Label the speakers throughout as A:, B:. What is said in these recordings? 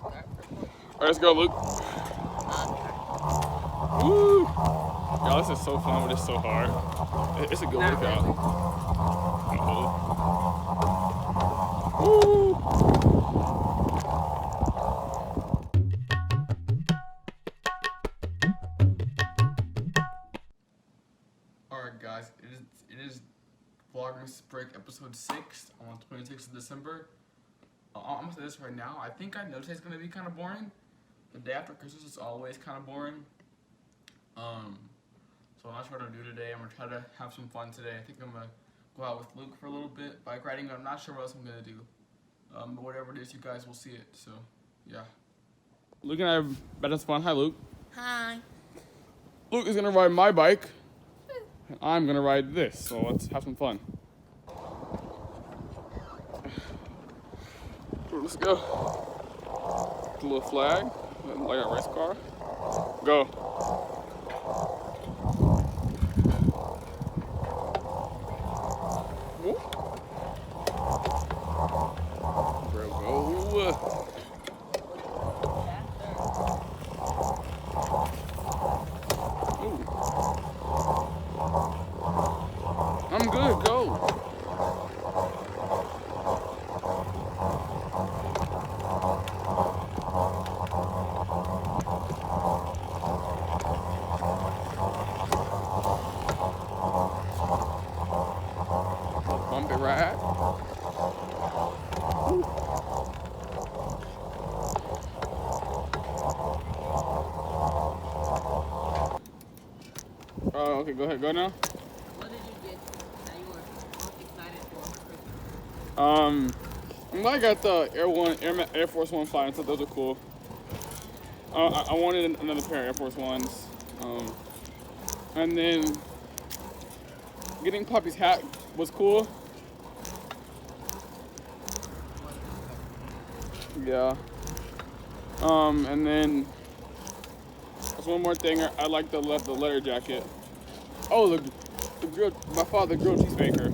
A: Alright, let's go, Luke. Woo! Y'all, this is so fun, but it's so hard. It's a good workout. Woo! Alright, guys, it is VLOGmas break episode 6 on 26th of December. I'm gonna say this right now. I think I know today's gonna be kind of boring. The day after Christmas is always kind of boring. So I'm not sure what I'm gonna do today. I'm gonna try to have some fun today. I think I'm gonna go out with Luke for a little bit, bike riding. I'm not sure what else I'm gonna do. But whatever it is, you guys will see it. So yeah. Luke and I have better fun. Hi, Luke.
B: Hi.
A: Luke is gonna ride my bike. And I'm gonna ride this. So let's have some fun. Let's go. The little flag, like a race car. Go. Whoop. Bro, go. Ooh. I'm good, go. Bump it right. Oh, okay, go ahead, go now.
B: What did you get that you were most excited for Christmas?
A: I'm glad I got the Air Force One flying. I thought those are cool. I wanted another pair of Air Force Ones. And then getting Poppy's hat was cool. Yeah. And then there's one more thing. I like the leather jacket. Oh, the grilled, my father grilled cheese baker.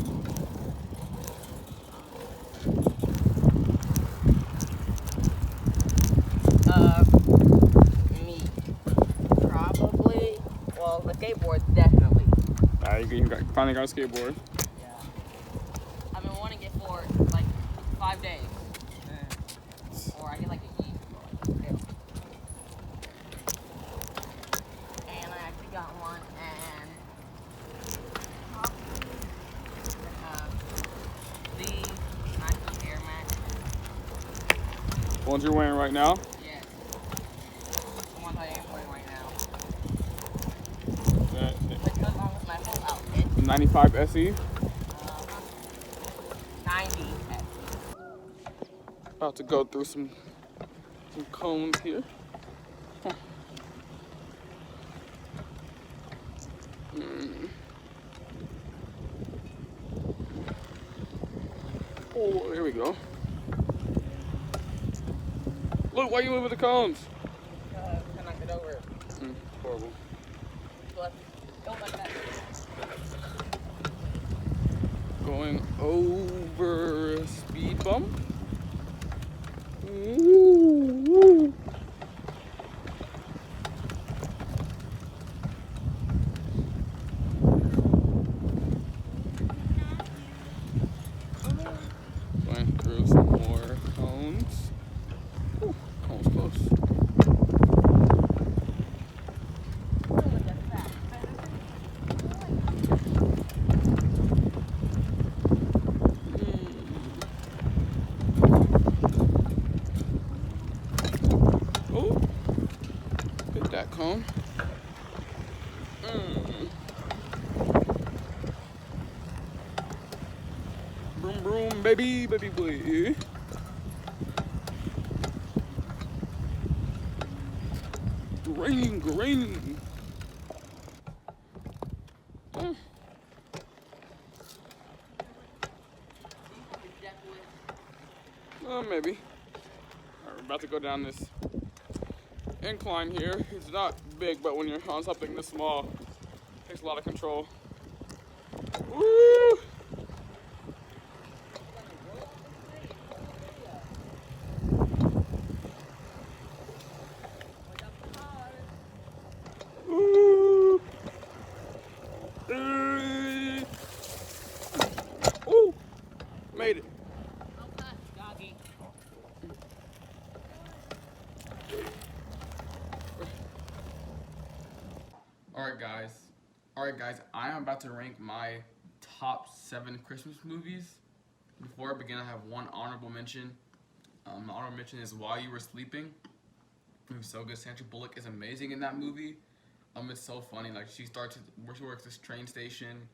B: Me. Probably. Well, the skateboard, definitely.
A: You finally got a skateboard.
B: Yeah. I've been wanting it for like 5 days. Or I get like a year. And I actually got one and these Nike Air Max.
A: The ones you're wearing right now?
B: Yes. The ones I am wearing right now. Which goes on with my whole outfit.
A: The 95 SE.
B: 90.
A: About to go through some cones here. Huh. Oh, there we go. Look, why are you moving the cones?
B: I knocked it over.
A: Horrible.
B: But don't like that.
A: Going over a speed bump. Ooh. Going through some more cones. Ooh, almost close. Oh, hit that cone. Broom, broom, baby, baby boy. Green. Maybe. Alright, we're about to go down this incline here. It's not big, but when you're on something this small, it takes a lot of control. Woo! Alright, guys. Alright, guys. I am about to rank my top 7 Christmas movies. Before I begin, I have one honorable mention. My honorable mention is While You Were Sleeping. It was so good. Sandra Bullock is amazing in that movie. It's so funny. Like, she works this train station.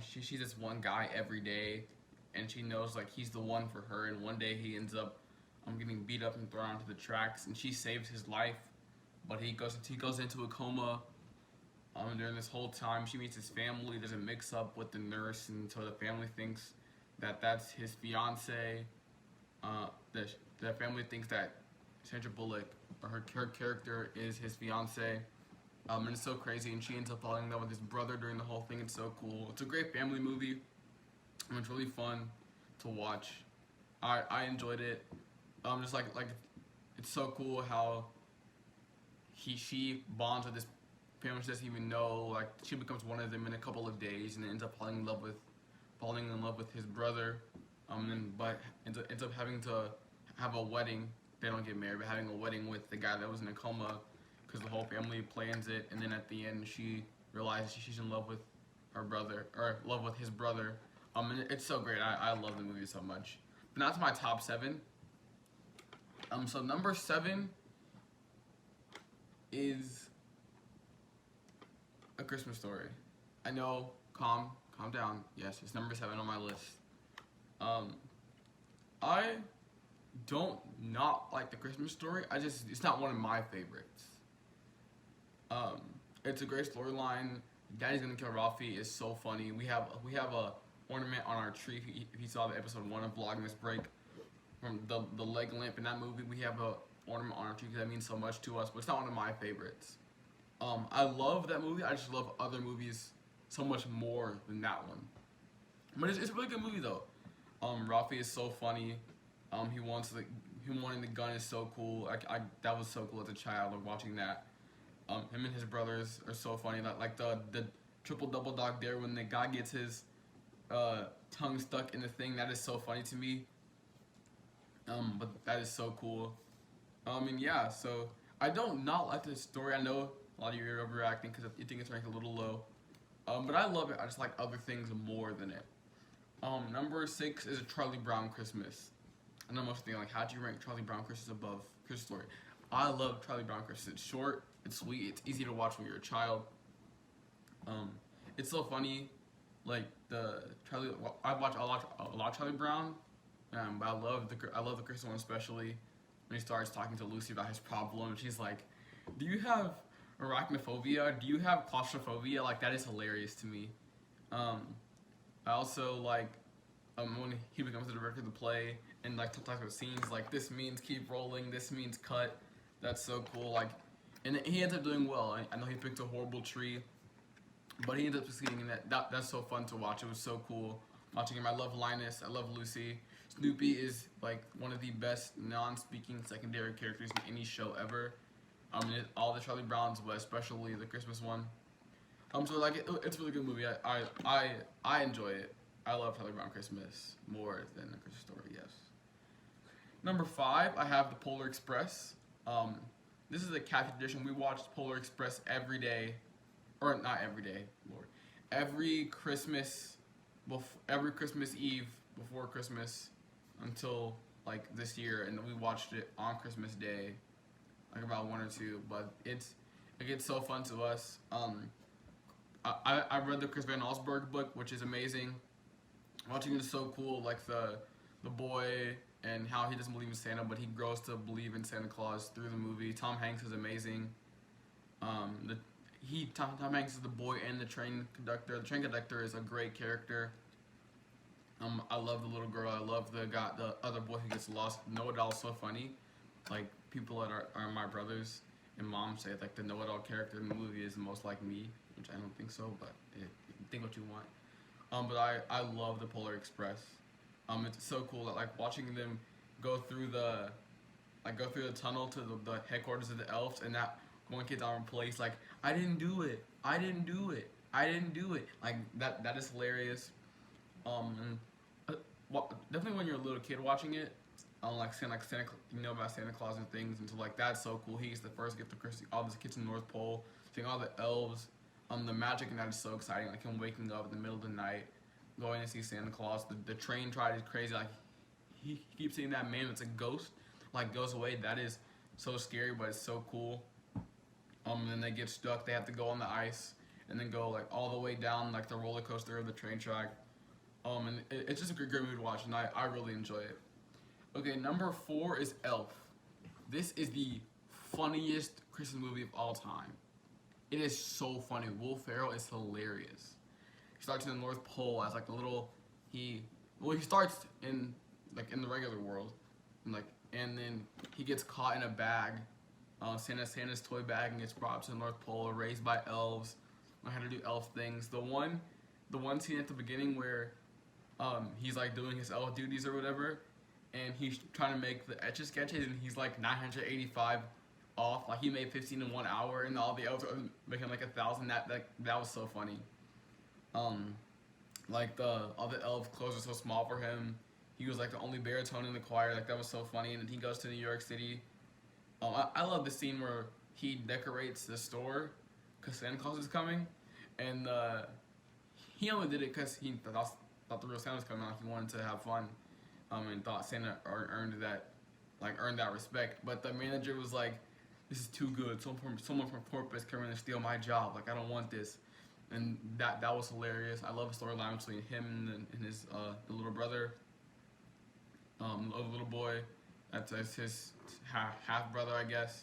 A: She sees this one guy every day, and she knows like he's the one for her. And one day he ends up getting beat up and thrown onto the tracks, and she saves his life. But he goes into a coma. During this whole time, she meets his family. There's a mix-up with the nurse, and so the family thinks that that's his fiance. The family thinks that Sandra Bullock, or her character, is his fiance. And it's so crazy, and she ends up falling in love with his brother during the whole thing. It's so cool. It's a great family movie, and it's really fun to watch. I enjoyed it. Just like it's so cool how she bonds with this family she doesn't even know. Like, she becomes one of them in a couple of days, and ends up falling in love with his brother. But ends up having to have a wedding. They don't get married, but having a wedding with the guy that was in a coma, because the whole family plans it. And then at the end, she realizes she's in love with her brother, or love with his brother. And it's so great. I love the movie so much. But now to my top 7. So number 7 is A Christmas Story. I know, calm down. Yes, it's number 7 on my list. I don't not like The Christmas Story. It's not one of my favorites. It's a great storyline. Daddy's Gonna Kill Ralphie is so funny. We have a ornament on our tree. If you saw the episode 1 of VLOGmas break from the leg lamp in that movie, we have a ornament on our tree because that means so much to us. But it's not one of my favorites. I love that movie. I just love other movies so much more than that one. But it's a really good movie though. Ralphie is so funny. Him wanting the gun is so cool. That was so cool as a child of watching that. Him and his brothers are so funny. Like the triple double dog dare when the guy gets his tongue stuck in the thing. That is so funny to me. But that is so cool. And yeah, so I don't not like this story. I know a lot of you are overreacting because you think it's ranked a little low. But I love it. I just like other things more than it. Number 6 is A Charlie Brown Christmas. I know most thinking like, how'd you rank Charlie Brown Christmas above Christmas Story? I love Charlie Brown Christmas. It's short, it's sweet, it's easy to watch when you're a child. It's so funny. Like I watch a lot of Charlie Brown, but I love the Christmas one especially when he starts talking to Lucy about his problem. She's like, "Do you have arachnophobia? Do you have claustrophobia?" Like, that is hilarious to me. I also like when he becomes the director of the play and like talks about scenes like, this means keep rolling, this means cut. That's so cool. Like, and he ends up doing well. I know he picked a horrible tree, but he ends up succeeding in that. That's so fun to watch. It was so cool watching him. I love Linus. I love Lucy. Snoopy is like one of the best non-speaking secondary characters in any show ever. All the Charlie Browns, but especially the Christmas one. So like it's a really good movie. I enjoy it. I love Charlie Brown Christmas more than A Christmas Story. Yes. Number 5, I have The Polar Express. This is a Cathey tradition. We watched Polar Express every day, or not every day, Lord. Every Christmas Eve before Christmas until like this year, and we watched it on Christmas Day, like about 1 or 2. But it gets so fun to us. I read the Chris Van Allsburg book, which is amazing. Watching it is so cool. Like the boy and how he doesn't believe in Santa, but he grows to believe in Santa Claus through the movie. Tom Hanks is amazing. Tom Hanks is the boy and the train conductor. The train conductor is a great character. I love the little girl. I love the other boy who gets lost. Know-it-all is so funny. Like, people that are my brothers and mom say like the know-it-all character in the movie is the most like me, which I don't think so, but think what you want. But I love the Polar Express. It's so cool that like watching them go through the tunnel to the headquarters of the elves, and that one kid's on place like, I didn't do it. Like that is hilarious. Definitely when you're a little kid watching it, Santa, you know about Santa Claus and things, and so like that's so cool. He's the first gift of Christmas. All the kids in the North Pole, seeing all the elves, the magic, and that is so exciting. Like him waking up in the middle of the night, going to see Santa Claus. The train ride is crazy. Like he keeps seeing that man that's a ghost, like goes away. That is so scary, but it's so cool. And then they get stuck. They have to go on the ice and then go like all the way down like the roller coaster of the train track. And it's just a great movie to watch, and I really enjoy it. Okay, number 4 is Elf. This is the funniest Christmas movie of all time. It is so funny. Will Ferrell is hilarious. He starts in the North Pole as like a little he starts in like in the regular world, and then he gets caught in a bag, Santa's toy bag, and gets brought to the North Pole, raised by elves, learn how to do elf things. The one scene at the beginning where he's like doing his elf duties or whatever, and he's trying to make the etch a sketches, and he's like 985 off. Like he made 15 in 1 hour, and all the elves are making like 1,000. That was so funny. Like all the elf clothes are so small for him. He was like the only baritone in the choir. Like that was so funny. And then he goes to New York City. I love the scene where he decorates the store because Santa Claus is coming, and he only did it because he thought the real Santa was coming. Like he wanted to have fun, and thought Santa earned that respect. But the manager was like, "This is too good. Someone from corporate is coming to steal my job. Like I don't want this." And that was hilarious. I love the storyline between him and his the little brother, the little boy. That's his half brother, I guess.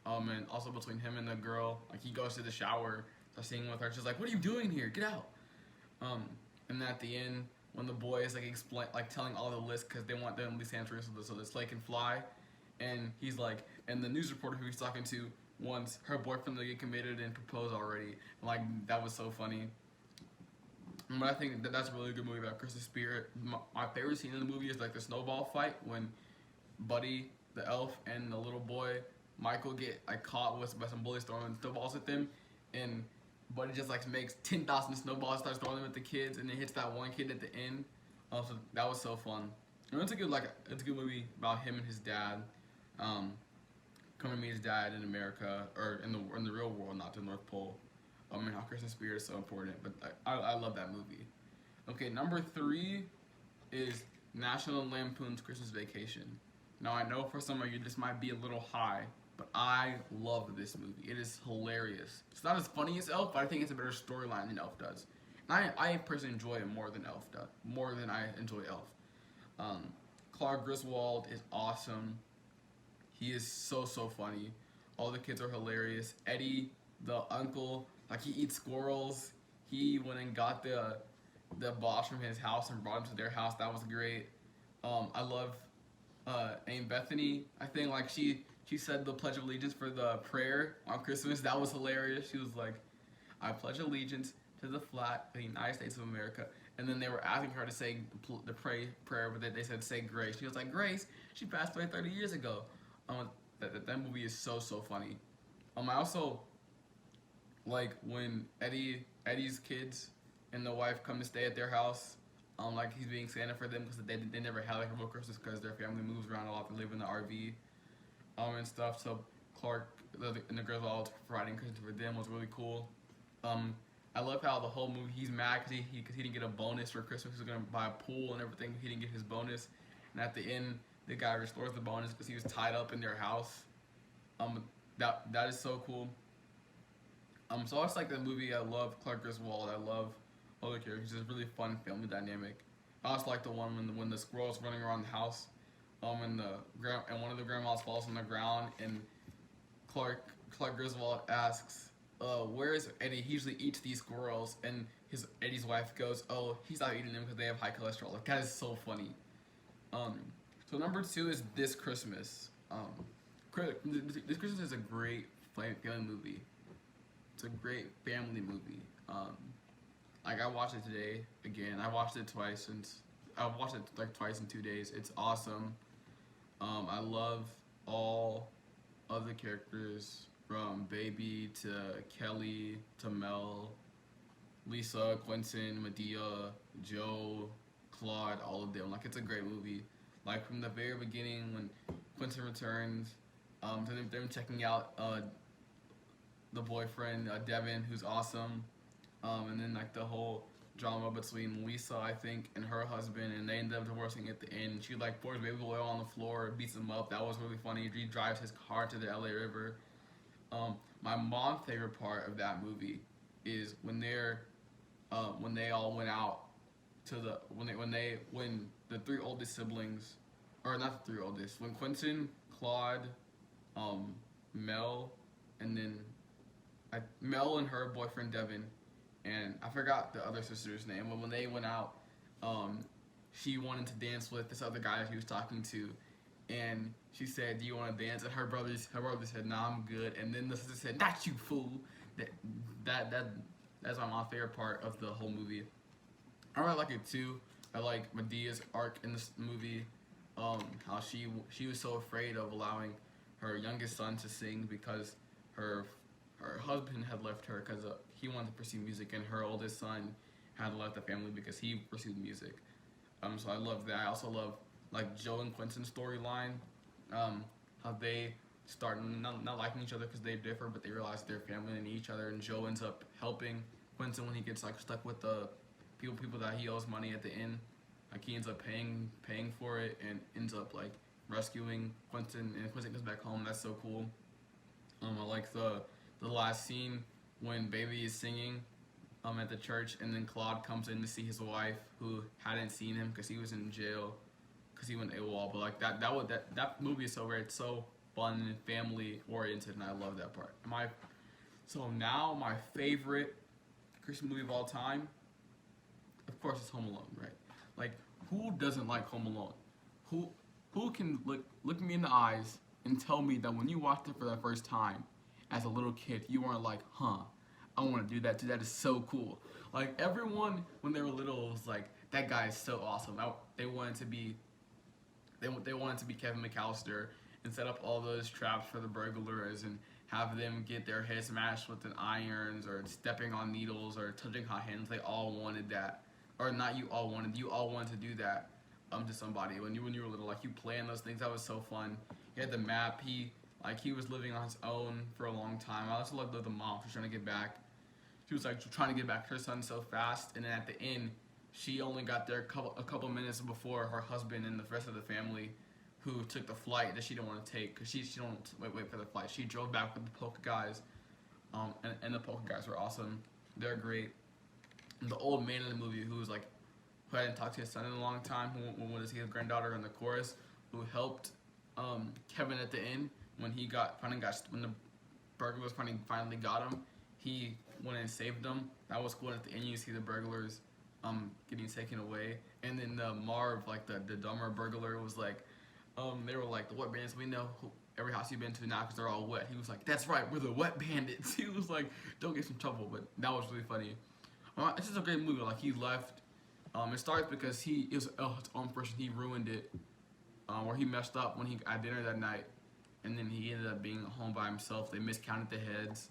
A: And also between him and the girl, like he goes to the shower, starts singing with her. She's like, "What are you doing here? Get out!" And at the end, when the boy is telling all the lists because they want them to be Santa so the sleigh can fly, and he's like, and the news reporter who he's talking to wants her boyfriend to get committed and propose already. And, like that was so funny. But I think that's a really good movie about Christmas spirit. My favorite scene in the movie is like the snowball fight when Buddy, the elf, and the little boy Michael get like caught by some bullies throwing snowballs at them, and Buddy just like makes 10,000 snowballs, starts throwing them at the kids, and then hits that one kid at the end. So that was so fun. And it's a good movie about him and his dad, coming to meet his dad in America or in the real world, not the North Pole. And how Christmas spirit is so important. But I love that movie. Okay, number 3 is National Lampoon's Christmas Vacation. Now I know for some of you this might be a little high, but I love this movie. It is hilarious. It's not as funny as Elf, but I think it's a better storyline than Elf does. And I personally enjoy it more than Elf does, more than I enjoy Elf. Clark Griswold is awesome. He is so funny. All the kids are hilarious. Eddie, the uncle, like he eats squirrels. He went and got the boss from his house and brought him to their house. That was great. I love Aunt Bethany. I think like she said the Pledge of Allegiance for the prayer on Christmas. That was hilarious. She was like, "I pledge allegiance to the flag of the United States of America." And then they were asking her to say the prayer, but they said say grace. She was like, "Grace? She passed away 30 years ago." That movie is so funny. I also like when Eddie's kids and the wife come to stay at their house. Like he's being Santa for them because they never had like a real Christmas because their family moves around a lot. They live in the RV, and stuff. So Clark and the girls all providing Christmas for them was really cool. I love how the whole movie he's mad because he didn't get a bonus for Christmas. He was gonna buy a pool and everything. He didn't get his bonus, and at the end the guy restores the bonus because he was tied up in their house. That is so cool. So it's like the movie. I love Clark Griswold. I love other characters. It's a really fun family dynamic. I also like the one when the squirrel's running around the house, and one of the grandmas falls on the ground, and Clark Griswold asks, "Where is Eddie? He usually eats these squirrels." And Eddie's wife goes, "Oh, he's not eating them because they have high cholesterol." Like that is so funny. So number 2 is This Christmas. This Christmas is a great family movie. It's a great family movie. Like I watched it today again. I watched it twice twice in 2 days. It's awesome. I love all of the characters from Baby to Kelly to Mel, Lisa, Quentin, Medea, Joe, Claude, all of them. Like it's a great movie. like from the very beginning when Quentin returns, to them checking out the boyfriend Devin, who's awesome, and then like the whole drama between Lisa, I think, and her husband, and they end up divorcing at the end. She like pours baby oil on the floor, beats him up. That was really funny. He drives his car to the LA River. My mom's favorite part of that movie is when they all went out to the when the three oldest siblings, or not the three oldest, when Quentin, Claude, Mel, and then Mel and her boyfriend Devin, and I forgot the other sister's name, but when they went out, she wanted to dance with this other guy that she was talking to, and she said, "Do you want to dance?" And her brother said, "Nah, I'm good." And then the sister said, "Not you, fool." That's my favorite part of the whole movie. I really like it too. I like Medea's arc in this movie. How she was so afraid of allowing her youngest son to sing because her husband had left her because he wanted to pursue music, and her oldest son had left the family because he pursued music. So I love that. I also love like Joe and Quentin's storyline. How they start not liking each other because they differ, but they realize they're family and need each other. And Joe ends up helping Quentin when he gets like stuck with the people that he owes money at the end. Like he ends up paying for it and ends up like rescuing Quentin, and Quentin comes back home. That's so cool. I like the last scene when Baby is singing at the church, and then Claude comes in to see his wife who hadn't seen him because he was in jail because he went AWOL. But like that movie is so great. It's so fun and family oriented, and I love that part. So now my favorite Christmas movie of all time, of course, it's Home Alone, right? Like, who doesn't like Home Alone? Who can look me in the eyes and tell me that when you watched it for the first time as a little kid, you weren't like, huh, I want to do that too. That is so cool. Like, everyone when they were little was like, that guy is so awesome. They wanted to be Kevin McAllister and set up all those traps for the burglars and have them get their heads smashed with an irons or stepping on needles or touching hot hands. They all wanted that. Or not you all wanted to do that to somebody when you were little. Like, you planned those things. That was so fun. He had the map. He was living on his own for a long time. I also loved the mom. She was trying to get back. She was like trying to get back to her son so fast, and then at the end, she only got there a couple minutes before her husband and the rest of the family, who took the flight that she didn't want to take because she didn't want to wait for the flight. She drove back with the polka guys, and the polka guys were awesome. They're great. And the old man in the movie who hadn't talked to his son in a long time, who wanted to see his granddaughter in the chorus, who helped Kevin at the end when when the burglars finally got him. He went and saved them. That was cool. At the end, you see the burglars getting taken away, and then the Marv, like the dumber burglar, was like, they were like, the wet bandits. We know every house you've been to now because they're all wet. He was like, that's right, we're the wet bandits. He was like, don't get in trouble. But that was really funny. It's just a great movie. Like, he left. It starts because he is his own person. He ruined it, where he messed up when he at dinner that night, and then he ended up being home by himself. They miscounted the heads.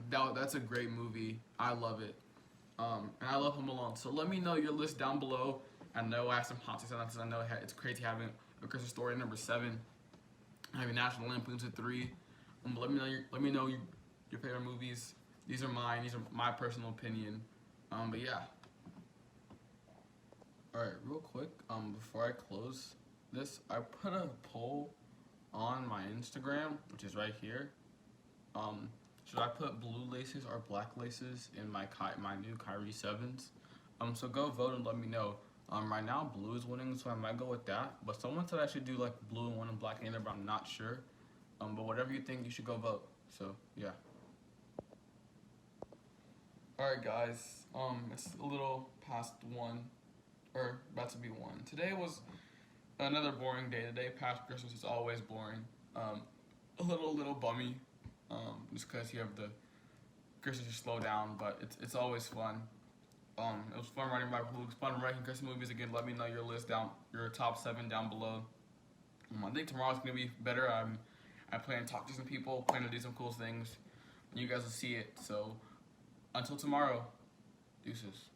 A: That's a great movie. I love it, and I love Home Alone. So let me know your list down below. I know I have some hot takes on this. I know it's crazy having A Christmas Story number 7, having National Lampoon's at 3. Let me know your favorite movies. These are mine. These are my personal opinion. But yeah. Alright, real quick, before I close this, I put a poll on my Instagram, which is right here. Should I put blue laces or black laces in my new Kyrie 7s? So go vote and let me know. Right now, blue is winning, so I might go with that. But someone said I should do like blue and one and black in there, but I'm not sure. But whatever you think, you should go vote. So yeah. Alright guys, it's a little past 1, or about to be 1. Today was another boring day. The day past Christmas is always boring. A little bummy, just because you have the Christmas to slow down, but it's always fun. It was fun writing my vlogs, fun writing Christmas movies again. Let me know your list your top 7 down below. I think tomorrow's gonna be better. I plan to talk to some people, plan to do some cool things, and you guys will see it. So until tomorrow, deuces.